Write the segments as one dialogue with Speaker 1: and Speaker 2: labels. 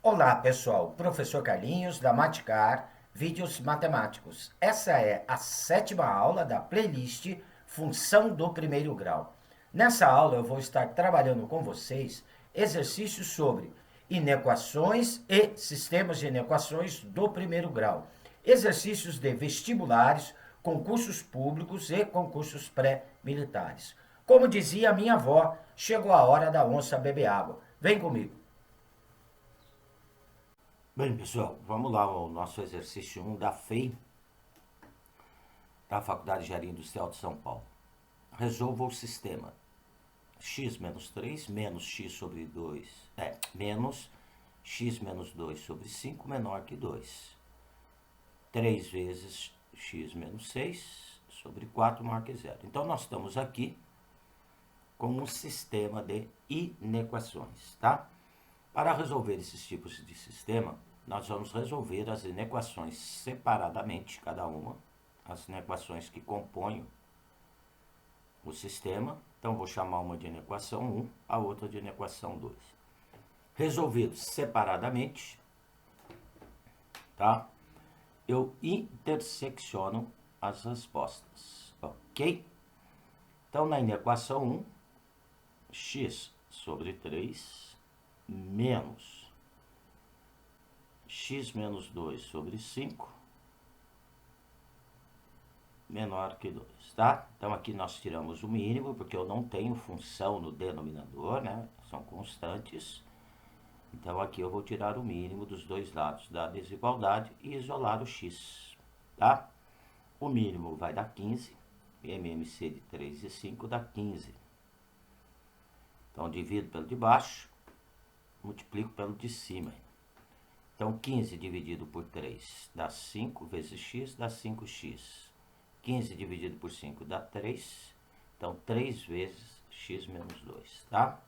Speaker 1: Olá, pessoal. Professor Carlinhos, da Maticar, Vídeos Matemáticos. Essa é a 7ª aula da playlist Função do Primeiro Grau. Nessa aula eu vou estar trabalhando com vocês exercícios sobre inequações e sistemas de inequações do primeiro grau. Exercícios de vestibulares, concursos públicos e concursos pré-militares. Como dizia a minha avó, chegou a hora da onça beber água. Vem comigo. Bem, pessoal, vamos lá ao nosso exercício 1 da FEI, da Faculdade de Engenharia Industrial de São Paulo. Resolva o sistema x menos 3 menos x sobre 2, menos x menos 2 sobre 5 menor que 2. 3 vezes x menos 6 sobre 4 maior que 0. Então, nós estamos aqui com um sistema de inequações, tá? Para resolver esses tipos de sistema, nós vamos resolver as inequações separadamente, cada uma, as inequações que compõem o sistema. Então, vou chamar uma de inequação 1, a outra de inequação 2. Resolvidos separadamente, tá? Eu intersecciono as respostas, ok? Então, na inequação 1, x sobre 3 menos x menos 2 sobre 5 menor que 2, tá? Então, aqui nós tiramos o mínimo, porque eu não tenho função no denominador, né? São constantes. Então, aqui eu vou tirar o mínimo dos dois lados da desigualdade e isolar o x, tá? O mínimo vai dar 15, MMC de 3 e 5 dá 15. Então, divido pelo de baixo, multiplico pelo de cima. Então, 15 dividido por 3 dá 5, vezes x dá 5x. 15 dividido por 5 dá 3. Então, 3 vezes x menos 2, tá?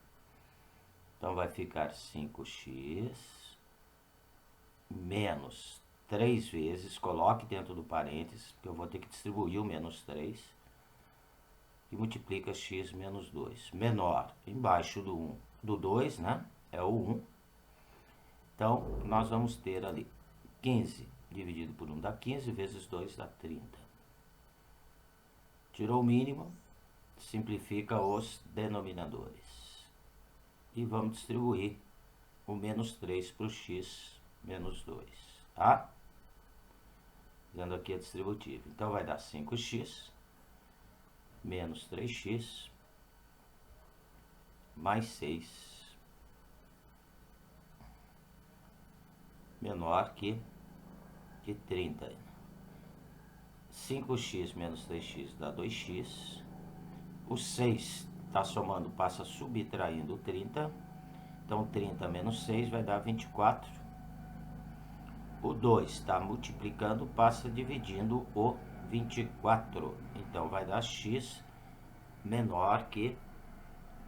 Speaker 1: Então, vai ficar 5x menos 3 vezes, coloque dentro do parênteses, porque eu vou ter que distribuir o menos 3, e multiplica x menos 2. Menor, embaixo do 1, do 2, né? É o 1. Então, nós vamos ter ali 15 dividido por 1 dá 15, vezes 2 dá 30. Tirou o mínimo, simplifica os denominadores. E vamos distribuir o menos 3 para o x menos 2, tá? Fazendo aqui a distributiva. Então, vai dar 5x menos 3x mais 6 menor que 30. 5x menos 3x dá 2x. O 6 está somando, passa subtraindo o 30. Então, 30 menos 6 vai dar 24. O 2 está multiplicando, passa dividindo o 24. Então, vai dar x menor que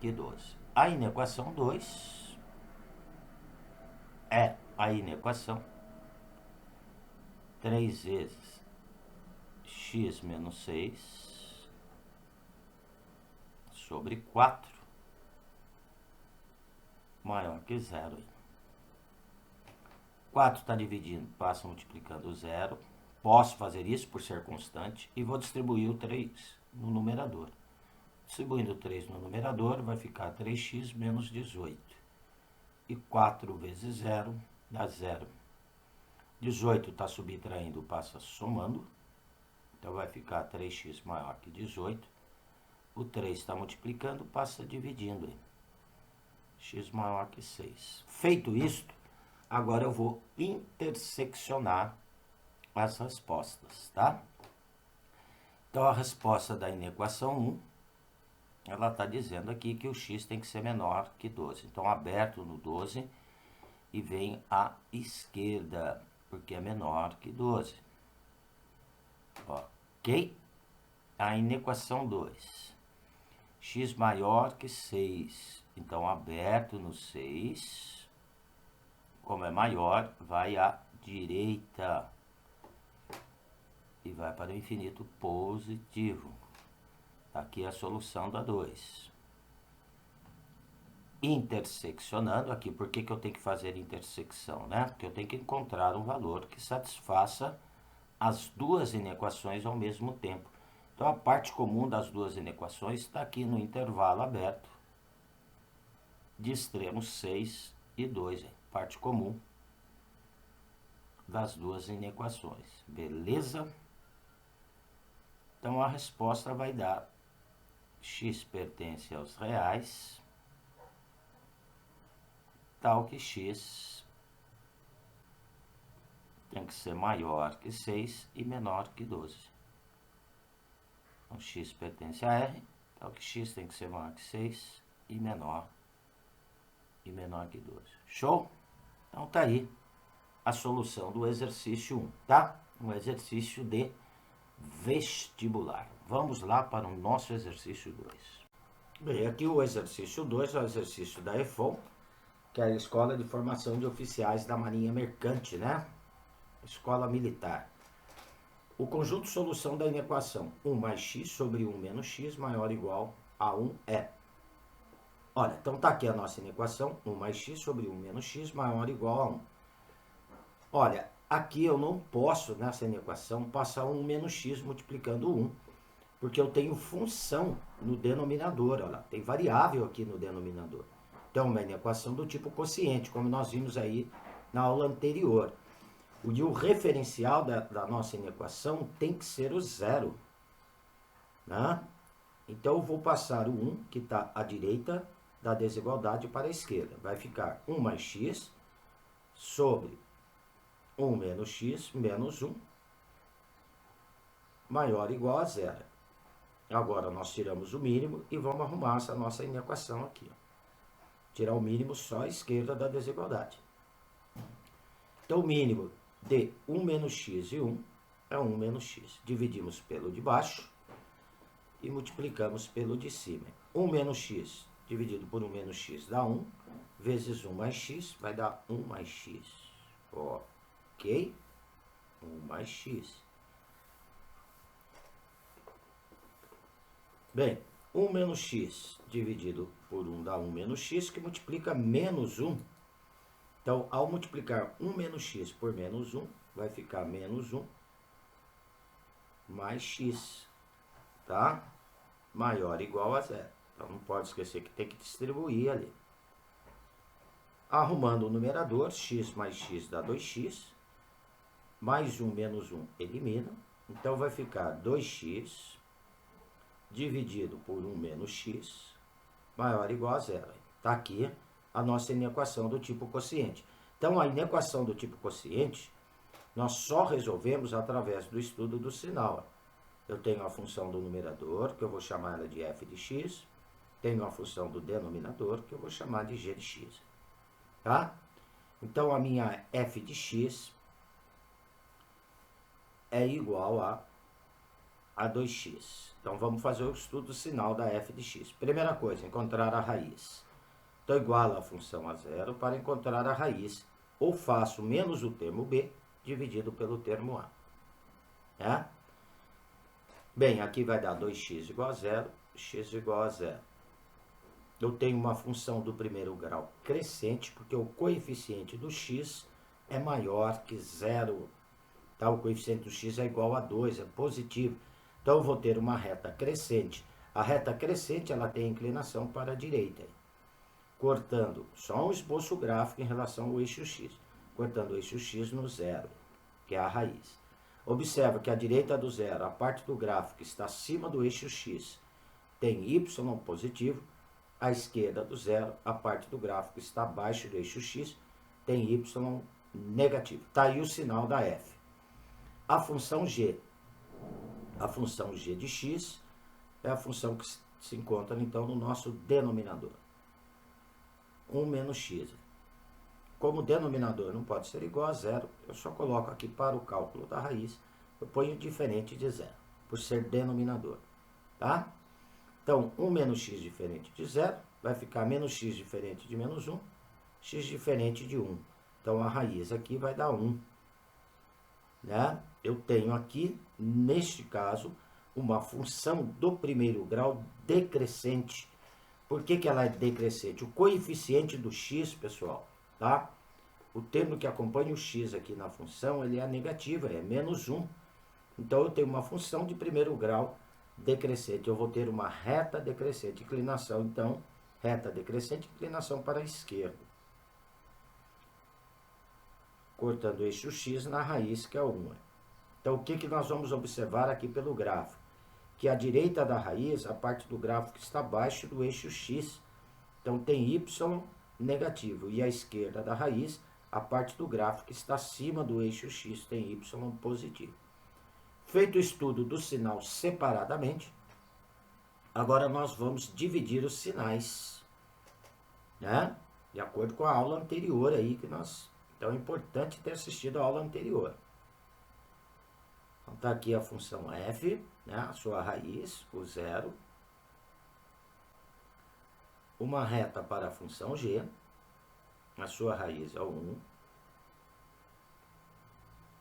Speaker 1: 12. A inequação 2 é a inequação 3 vezes x menos 6 sobre 4 maior que 0. 4 está dividindo, passa multiplicando o 0. Posso fazer isso por ser constante e vou distribuir o 3 no numerador. Distribuindo o 3 no numerador, vai ficar 3x menos 18. E 4 vezes 0 dá 0. 18 está subtraindo, passa somando. Então, vai ficar 3x maior que 18. O 3 está multiplicando, passa dividindo. X maior que 6. Feito isto, agora eu vou interseccionar as respostas, tá? Então, a resposta da inequação 1, ela está dizendo aqui que o x tem que ser menor que 12. Então, aberto no 12 e vem à esquerda, porque é menor que 12. Ok? A inequação 2. X maior que 6. Então, aberto no 6. Como é maior, vai à direita. E vai para o infinito positivo. Aqui é a solução da 2. interseccionando aqui. Por que eu tenho que fazer intersecção, né? Porque eu tenho que encontrar um valor que satisfaça as duas inequações ao mesmo tempo. Então, a parte comum das duas inequações está aqui no intervalo aberto de extremos 6 e 2, parte comum das duas inequações. Beleza? Então, a resposta vai dar x pertence aos reais, tal que x tem que ser maior que 6 e menor que 12. Então, x pertence a R, tal que x tem que ser maior que 6 e menor que 12. Show? Então, tá aí a solução do exercício 1, tá? Um exercício de vestibular. Vamos lá para o nosso exercício 2. Bem, aqui o exercício 2 é o exercício da EFON, que é a Escola de Formação de Oficiais da Marinha Mercante, né? Escola Militar. O conjunto de solução da inequação 1 mais x sobre 1 menos x maior ou igual a 1 é. Olha, então tá aqui a nossa inequação, 1 mais x sobre 1 menos x maior ou igual a 1. Olha, aqui eu não posso, nessa inequação, passar 1 menos x multiplicando 1, porque eu tenho função no denominador, olha, tem variável aqui no denominador. Então, uma inequação do tipo quociente, como nós vimos aí na aula anterior. E o referencial da nossa inequação tem que ser o zero, né? Então, eu vou passar o 1, que está à direita da desigualdade, para a esquerda. Vai ficar 1 mais x sobre 1 menos x menos 1 maior ou igual a zero. Agora, nós tiramos o mínimo e vamos arrumar essa nossa inequação aqui. Tirar o mínimo só à esquerda da desigualdade. Então, o mínimo de 1 menos x e 1 é 1 menos x. Dividimos pelo de baixo e multiplicamos pelo de cima. 1 menos x dividido por 1 menos x dá 1, vezes 1 mais x vai dar 1 mais x. Ok? 1 mais x. Bem, 1 menos x dividido por 1 dá 1 menos x, que multiplica menos 1. Então, ao multiplicar 1 menos x por menos 1, vai ficar menos 1 mais x, tá? Maior ou igual a zero. Então, não pode esquecer que tem que distribuir ali. Arrumando o numerador, x mais x dá 2x, mais 1 menos 1 elimina. Então, vai ficar 2x dividido por 1 menos x, maior ou igual a zero. Está aqui a nossa inequação do tipo quociente. Então, a inequação do tipo quociente, nós só resolvemos através do estudo do sinal. Eu tenho a função do numerador, que eu vou chamar ela de f de x, tenho a função do denominador, que eu vou chamar de g de x. Tá? Então, a minha f de x é igual a 2x. Então, vamos fazer o estudo sinal da f de x. Primeira coisa, encontrar a raiz. Então, igualo a função a zero. Para encontrar a raiz, ou faço menos o termo b dividido pelo termo a. É? Bem, aqui vai dar 2x igual a zero, x igual a zero. Eu tenho uma função do primeiro grau crescente, porque o coeficiente do x é maior que zero. Tá? O coeficiente do x é igual a 2, é positivo. Então, eu vou ter uma reta crescente. A reta crescente, ela tem inclinação para a direita. Cortando só um esboço gráfico em relação ao eixo x. Cortando o eixo x no zero, que é a raiz. Observa que à direita do zero, a parte do gráfico está acima do eixo x, tem y positivo. À esquerda do zero, a parte do gráfico está abaixo do eixo x, tem y negativo. Está aí o sinal da f. A função g de x é a função que se encontra, então, no nosso denominador. 1 menos x. Como o denominador não pode ser igual a zero, eu só coloco aqui para o cálculo da raiz, eu ponho diferente de zero, por ser denominador. Tá? Então, 1 menos x diferente de zero, vai ficar menos x diferente de menos 1, x diferente de 1. Então, a raiz aqui vai dar 1. Né? Eu tenho aqui, neste caso, uma função do primeiro grau decrescente. Por que que ela é decrescente? O coeficiente do x, pessoal, tá? O termo que acompanha o x aqui na função, ele é negativo, é menos 1. Então, eu tenho uma função de primeiro grau decrescente. Eu vou ter uma reta decrescente, inclinação, então, reta decrescente, inclinação para a esquerda. Cortando o eixo x na raiz, que é o 1. Então, o que nós vamos observar aqui pelo gráfico? Que à direita da raiz, a parte do gráfico está abaixo do eixo x. Então, tem y negativo. E à esquerda da raiz, a parte do gráfico está acima do eixo x, tem y positivo. Feito o estudo do sinal separadamente, agora nós vamos dividir os sinais, né? De acordo com a aula anterior aí que nós... Então, é importante ter assistido a aula anterior. Então, está aqui a função f, né? A sua raiz, o 0. Uma reta para a função g, a sua raiz é o 1.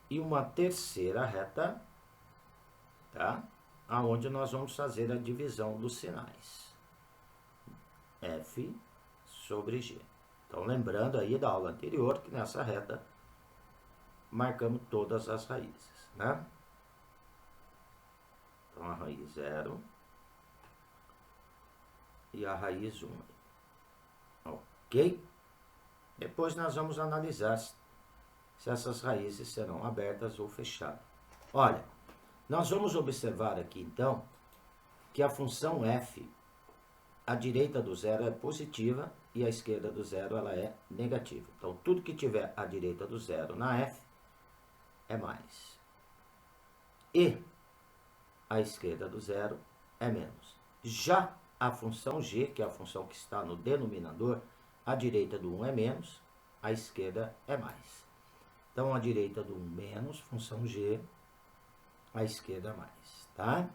Speaker 1: E uma terceira reta, tá? Aonde nós vamos fazer a divisão dos sinais. F sobre G. Então, lembrando aí da aula anterior que nessa reta marcamos todas as raízes, né? Então, a raiz 0 e a raiz 1. Ok? Depois nós vamos analisar se essas raízes serão abertas ou fechadas. Olha, nós vamos observar aqui, então, que a função f, a direita do zero é positiva e a esquerda do zero ela é negativa. Então, tudo que tiver à direita do zero na f é mais. E a esquerda do zero é menos. Já a função g, que é a função que está no denominador, a direita do 1 é menos, a esquerda é mais. Então, a direita do 1 menos, função g, a esquerda mais, tá?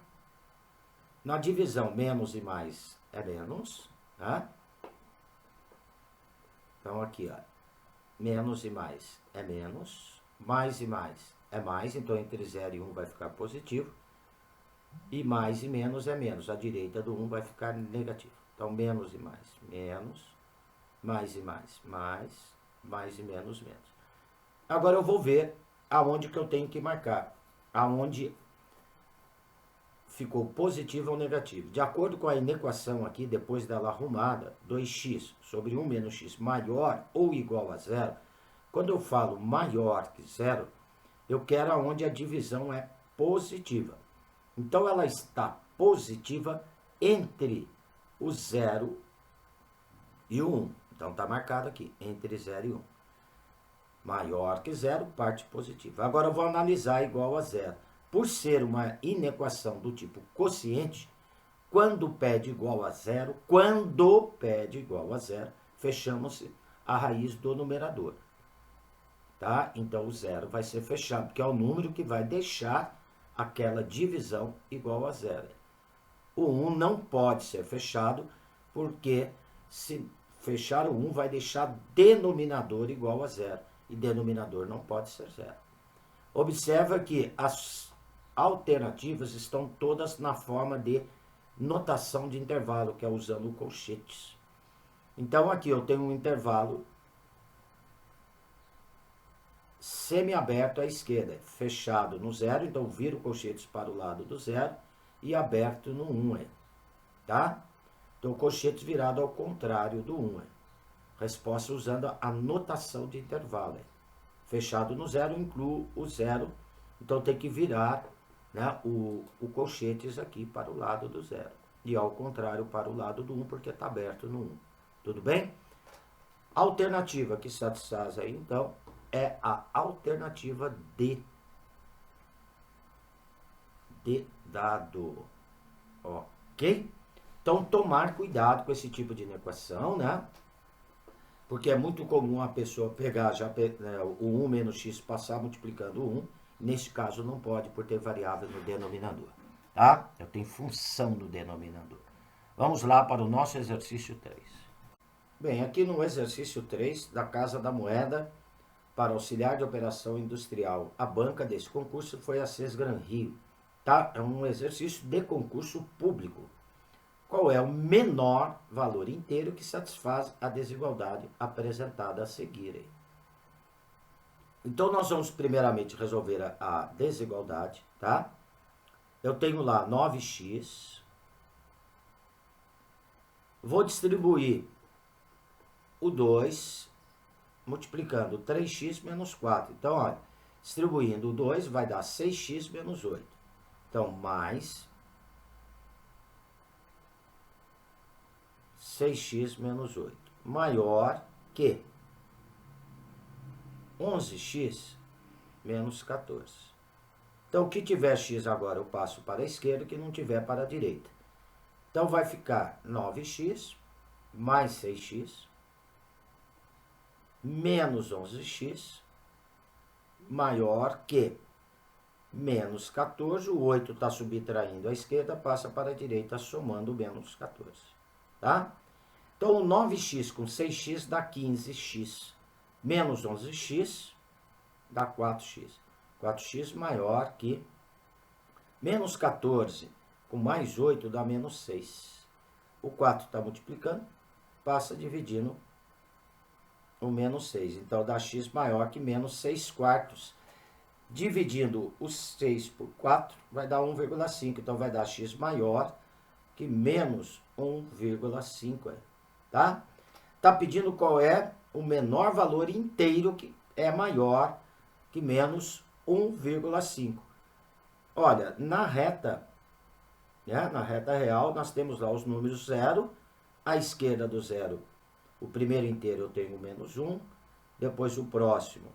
Speaker 1: Na divisão, menos e mais é menos, tá? Então, aqui, ó, menos e mais é menos, mais e mais é mais, então entre 0 e 1 vai ficar positivo, e mais e menos é menos, a direita do 1 vai ficar negativo. Então, menos e mais, menos, mais e mais, mais e menos. Agora eu vou ver aonde que eu tenho que marcar, aonde ficou positivo ou negativo. De acordo com a inequação aqui, depois dela arrumada, 2x sobre 1 menos x maior ou igual a zero, quando eu falo maior que zero, eu quero aonde a divisão é positiva. Então, ela está positiva entre o 0 e o 1. Então, está marcado aqui, entre 0 e 1. Maior que zero, parte positiva. Agora, eu vou analisar igual a zero. Por ser uma inequação do tipo quociente, quando pede igual a zero, fechamos a raiz do numerador. Tá? Então, o zero vai ser fechado, porque é o número que vai deixar aquela divisão igual a zero. O 1 não pode ser fechado, porque se fechar o 1 vai deixar denominador igual a zero. E denominador não pode ser zero. Observa que as alternativas estão todas na forma de notação de intervalo, que é usando colchetes. Então, aqui eu tenho um intervalo semiaberto à esquerda, fechado no 0, então viro colchetes para o lado do 0 e aberto no 1, tá? Então, colchetes virado ao contrário do 1. Resposta usando a notação de intervalo. Fechado no 0, incluo o 0, então tem que virar, né, o colchetes aqui para o lado do 0. E ao contrário para o lado do 1, porque está aberto no 1. Tudo bem? A alternativa que satisfaz aí, então, é a alternativa D. De dado. Ok? Então, tomar cuidado com esse tipo de inequação, né? Porque é muito comum a pessoa pegar o 1 menos x, passar multiplicando o 1. Neste caso, não pode, por ter variável no denominador. Tá? Eu tenho função no denominador. Vamos lá para o nosso exercício 3. Bem, aqui no exercício 3 da Casa da Moeda, para auxiliar de operação industrial, a banca desse concurso foi a Sesgran Rio. Tá? É um exercício de concurso público. qual é o menor valor inteiro que satisfaz a desigualdade apresentada a seguir. Então, nós vamos primeiramente resolver a desigualdade, tá? Eu tenho lá 9x. Vou distribuir o 2 multiplicando 3x menos 4. Então, olha, distribuindo o 2 vai dar 6x menos 8. Então, mais 6x menos 8. Maior que 11x menos 14. Então, o que tiver x agora eu passo para a esquerda, o que não tiver para a direita. Então, vai ficar 9x mais 6x menos 11x maior que menos 14. O 8 está subtraindo à esquerda, passa para a direita, somando menos 14. Tá? Então, o 9x com 6x dá 15x. Menos 11x dá 4x. 4x maior que menos 14 com mais 8 dá menos 6. O 4 está multiplicando, passa dividindo o menos 6. Então, dá x maior que menos 6 quartos. Dividindo o 6 por 4, vai dar 1,5. Então, vai dar x maior que menos 1,5. Tá? Tá pedindo qual é o menor valor inteiro que é maior que menos 1,5. Olha, na reta real, nós temos lá os números 0. À esquerda do 0, o primeiro inteiro eu tenho o menos 1. Depois o próximo,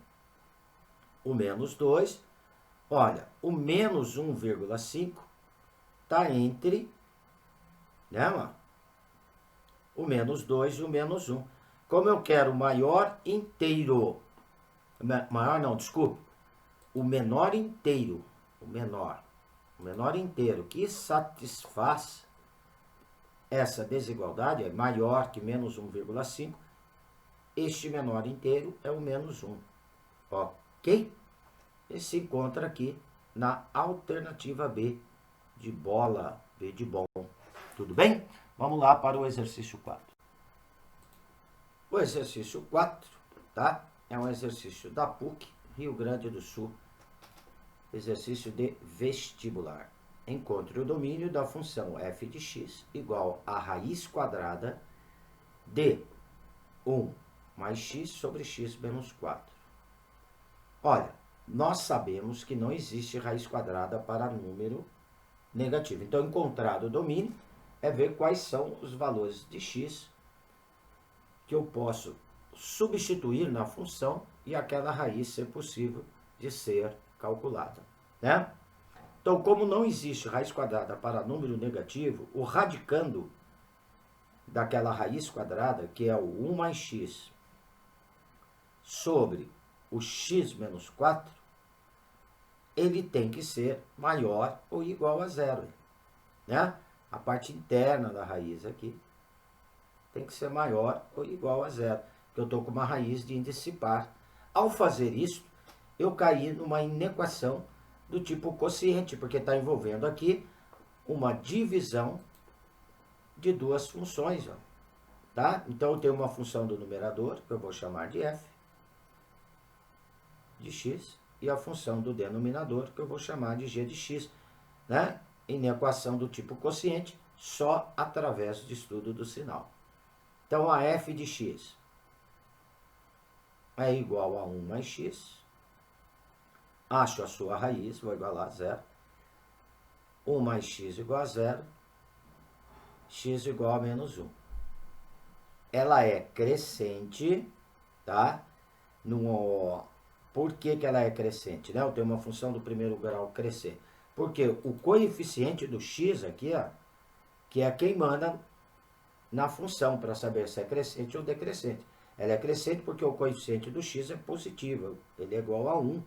Speaker 1: o menos 2. Olha, o menos 1,5 está entre, né, o menos 2 e o menos 1. Como eu quero o maior inteiro, maior não, desculpa, o menor inteiro, o menor inteiro que satisfaz essa desigualdade, é maior que menos 1,5, este menor inteiro é o menos 1. Ok? Ele se encontra aqui na alternativa B de bola, B de bom. Tudo bem? Vamos lá para o exercício 4. O exercício 4, tá? É um exercício da PUC, Rio Grande do Sul. Exercício de vestibular. Encontre o domínio da função f de x igual a raiz quadrada de 1 mais x sobre x menos 4. Olha, nós sabemos que não existe raiz quadrada para número negativo. Então, encontrar o domínio é ver quais são os valores de x que eu posso substituir na função e aquela raiz ser possível de ser calculada, né? Então, como não existe raiz quadrada para número negativo, o radicando daquela raiz quadrada, que é o 1 mais x sobre o x menos 4, ele tem que ser maior ou igual a zero, né? A parte interna da raiz aqui tem que ser maior ou igual a zero, porque eu estou com uma raiz de índice par. Ao fazer isso, eu caí numa inequação do tipo quociente, porque está envolvendo aqui uma divisão de duas funções, ó, tá? Então, eu tenho uma função do numerador, que eu vou chamar de f de x, e a função do denominador, que eu vou chamar de g de x, né? Inequação do tipo quociente, só através do estudo do sinal. Então, a f de x é igual a 1 mais x. Acho a sua raiz, vou igualar a zero. 1 mais x igual a zero. X igual a menos 1. Ela é crescente, tá? Por que ela é crescente, né? Eu tenho uma função do primeiro grau crescente. Porque o coeficiente do x aqui, ó, que é quem manda na função para saber se é crescente ou decrescente. Ela é crescente porque o coeficiente do x é positivo, ele é igual a 1.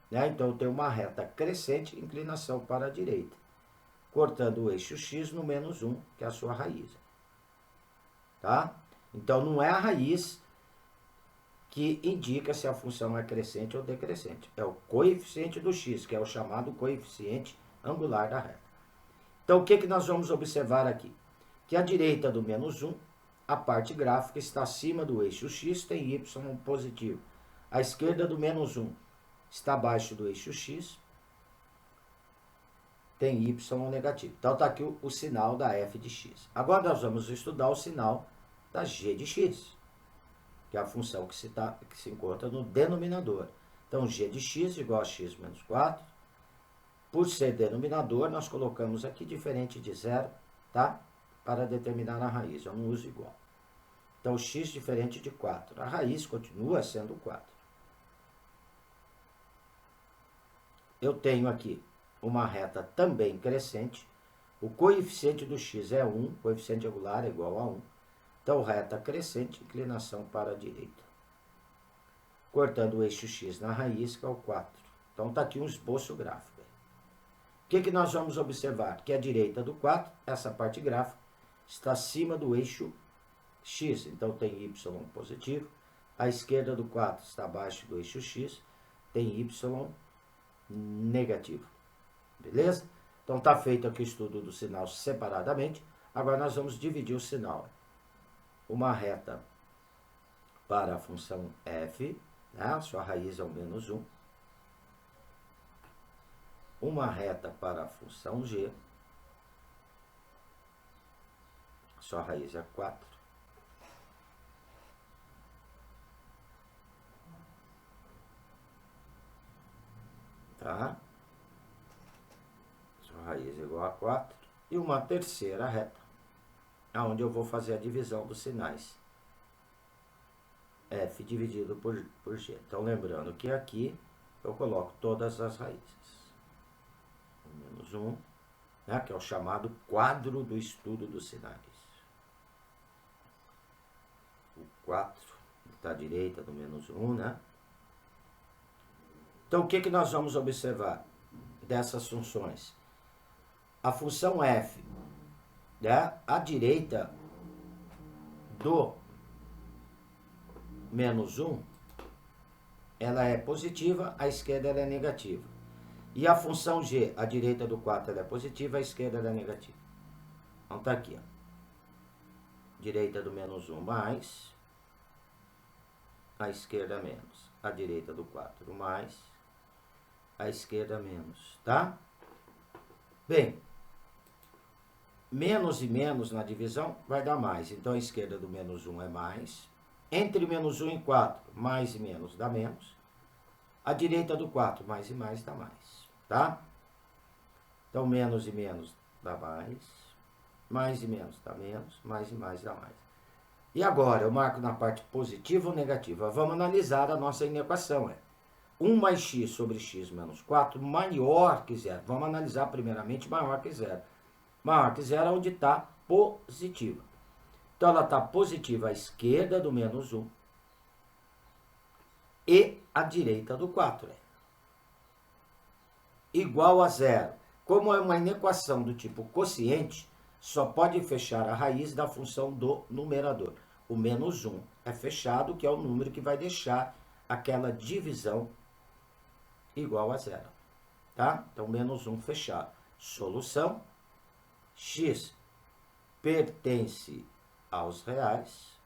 Speaker 1: Né? Então, eu tenho uma reta crescente, inclinação para a direita, cortando o eixo x no menos 1, que é a sua raiz. Tá? Então, não é a raiz que indica se a função é crescente ou decrescente. É o coeficiente do x, que é o chamado coeficiente angular da reta. Então, o que nós vamos observar aqui? que à direita do menos 1, a parte gráfica está acima do eixo x, tem y positivo. À esquerda do menos 1 está abaixo do eixo x, tem y negativo. Então está aqui o sinal da f de x. Agora nós vamos estudar o sinal da g de x, que é a função que se encontra no denominador. Então g de x igual a x menos 4. Por ser denominador, nós colocamos aqui diferente de zero, tá? Para determinar a raiz, eu não uso igual. Então, x diferente de 4. A raiz continua sendo 4. Eu tenho aqui uma reta também crescente. O coeficiente do x é 1, o coeficiente angular é igual a 1. Então, reta crescente, inclinação para a direita. Cortando o eixo x na raiz, que é o 4. Então, está aqui um esboço gráfico. O que nós vamos observar? Que a direita do 4, essa parte gráfica, está acima do eixo x, então tem y positivo. A esquerda do 4 está abaixo do eixo x, tem y negativo. Beleza? Então está feito aqui o estudo do sinal separadamente. Agora nós vamos dividir o sinal. Uma reta para a função f, né? Sua raiz é o menos 1. Uma reta para a função g, sua raiz é 4. Tá? Sua raiz é igual a 4. E uma terceira reta, onde eu vou fazer a divisão dos sinais. F dividido por g. Então, lembrando que aqui eu coloco todas as raízes. Menos 1, né, que é o chamado quadro do estudo dos sinais. O 4 está à direita do menos 1, né? Então, o que nós vamos observar dessas funções? A função f, né, à direita do menos 1, ela é positiva, à esquerda ela é negativa. E a função g, à direita do 4 ela é positiva, à esquerda ela é negativa. Então está aqui, ó. Direita do menos 1 mais, à esquerda menos. À direita do 4 mais, à esquerda menos, tá? Bem, menos e menos na divisão vai dar mais. Então a esquerda do menos 1 é mais. Entre menos 1 e 4, mais e menos dá menos. A direita do 4, mais e mais dá mais. Tá? Então, menos e menos dá mais e menos dá menos, mais e mais dá mais. E agora, eu marco na parte positiva ou negativa. Vamos analisar a nossa inequação. 1 mais x sobre x menos 4 maior que zero. Vamos analisar primeiramente maior que zero. Maior que zero é onde está positiva. Então, ela está positiva à esquerda do menos 1 e à direita do 4. Igual a zero. Como é uma inequação do tipo quociente, só pode fechar a raiz da função do numerador. O menos 1 é fechado, que é o número que vai deixar aquela divisão igual a zero. Tá? Então, menos 1 fechado. Solução. X pertence aos reais,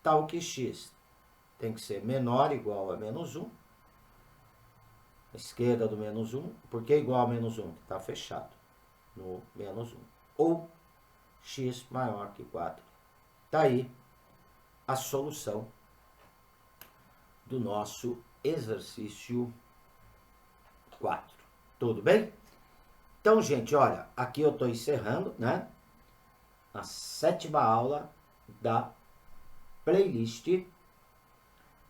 Speaker 1: tal que x tem que ser menor ou igual a menos 1. A esquerda do menos 1, porque é igual a menos 1, que está fechado no menos 1. Ou x maior que 4. Está aí a solução do nosso exercício 4. Tudo bem? Então, gente, olha, aqui eu estou encerrando, né? A 7ª aula da playlist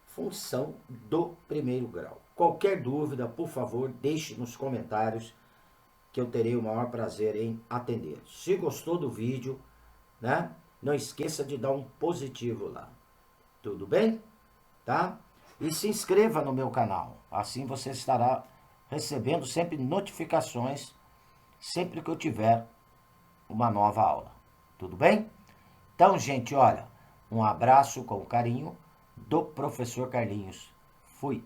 Speaker 1: Função do Primeiro Grau. Qualquer dúvida, por favor, deixe nos comentários que eu terei o maior prazer em atender. Se gostou do vídeo, né? Não esqueça de dar um positivo lá. Tudo bem? Tá? E se inscreva no meu canal. Assim você estará recebendo sempre notificações sempre que eu tiver uma nova aula. Tudo bem? Então, gente, olha, um abraço com carinho do professor Carlinhos. Fui.